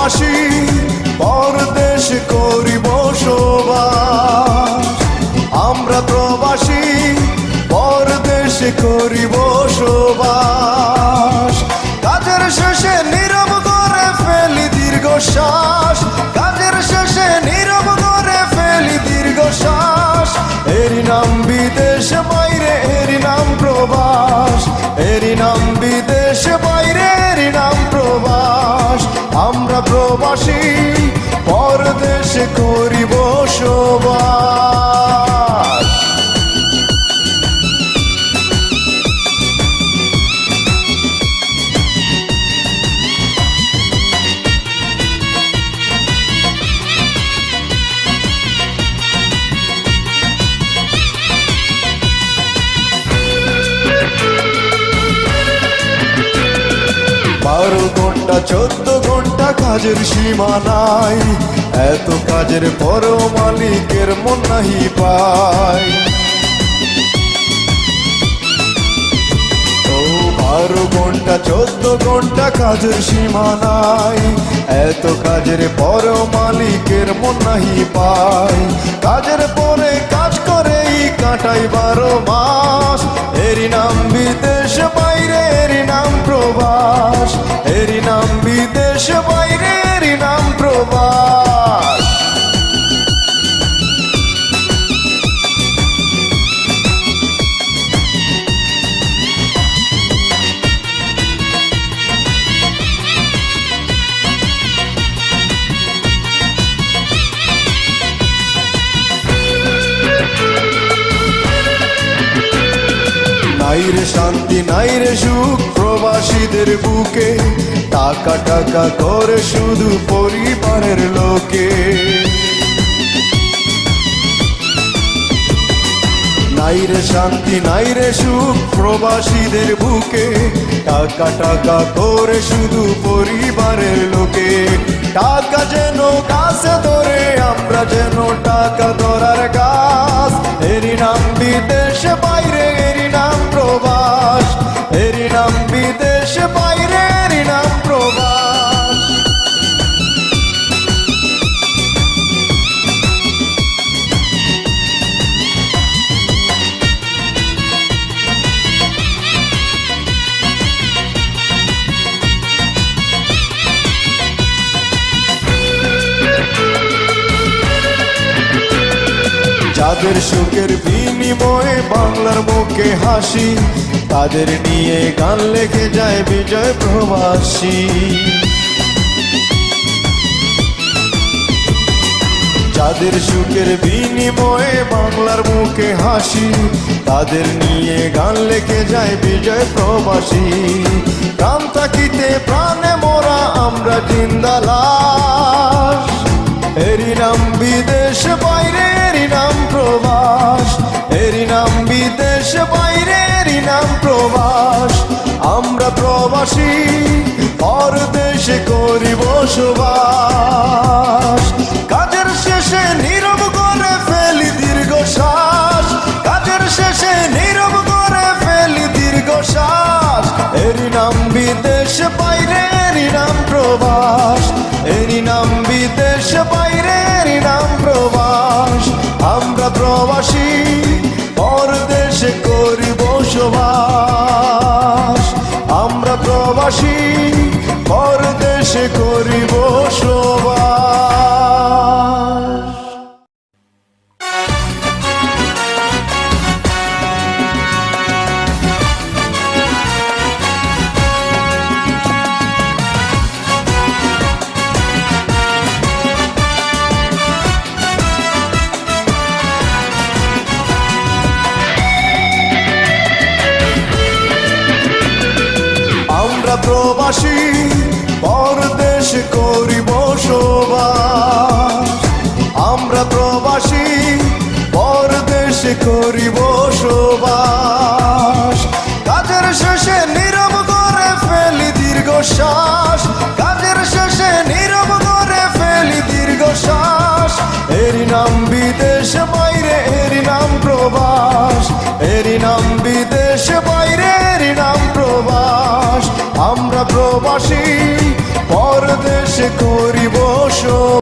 প্রবাসী পরদেশ করি বসবাস। আমরা প্রবাসী পরদেশ করি বসবাস। কাজের শেষে নীরব করে ফেলি দীর্ঘশ্বাস। কাজের শেষে নীরব করে ফেলি দীর্ঘশ্বাস। এরই নাম বিদেশ বাইরে, এরই নাম প্রবাস। এরই নাম বিদেশ বাইরে, এরই নাম প্রবাস। আমরা প্রবাসী পরদেশ করি বসবাস। বারো ঘন্টা 14 ঘন্টা কাজের সীমা নাই। এত কাজের পরও মালিকের মন নাহি পায়। ও 12 ঘন্টা 14 ঘন্টা কাজের সীমা নাই। এত কাজের পরও মালিকের মন নাহি পায়। কাজের পরে কাজ করেই কাটাই 12 মাস। এরই নাম বিদেশ বাইরে, এরই নাম প্রবাস। এরই নাম বিদেশ বাইরে, এরই নাম প্রবাস। নাইরে শান্তি নাইরে সুখ প্রবাসীদের বুকে। টাকা টাকা করে শুধু পরিবারের লোকে। নাইরে শান্তি নাইরে সুখ প্রবাসীদের বুকে। টাকা টাকা করে শুধু পরিবারের লোকে। টাকা যেন গাছে ধরে, আমরা যেন টাকা ধরার গাছ। এরই নাম বিদেশ বাইরে, এরই নাম প্রবাস। এরই নাম বিদেশ বাইরে, এরই নাম প্রবাস। যাদের সুখের বিনিময়ে বাংলার মুখে হাসি, তাদের নিয়ে গান লেখে যায় বিজয় প্রবাসী। যাদের সুখের বিনিময়ে বাংলার মুখে হাসি, তাদের নিয়ে গান লেখে যায় বিজয় প্রবাসী। প্রাণ থাকিতে প্রাণে মোরা আমরা জিন্দা লাশ। এরই নাম বিদেশ বাইরে, এরই নাম প্রবাস। এরই নাম বিদেশ বাইরে, এরই নাম প্রবাস। আমরা প্রবাসী পরদেশে করি বসবাস। কাজের শেষে নীরব করে ফেলি দীর্ঘশ্বাস। কাজের শেষে নীরব করে ফেলি দীর্ঘশ্বাস। এরই নাম বিদেশ বাইরে, এরই নাম প্রবাস। এরই নাম বিদেশ বাইরে, এরই নাম প্রবাস। আমরা প্রবাসী পরদেশে করি বসবাস। আমরা প্রবাসী পরদেশে করি বসবাস। প্রবাসী পরদেশ করি বসবাস। আমরা প্রবাসী পরদেশ করি বসবাস। কাজের শেষে নীরব করে ফেলি দীর্ঘশ্বাস। কাজের শেষে নীরব করে ফেলি দীর্ঘশ্বাস। এরই নাম বিদেশ বাইরে, এরই নাম প্রবাস। এরই নাম বিদেশ বাইরে, এরই নাম প্রবাস। আমরা প্রবাসী পর দেশে করিব শোক।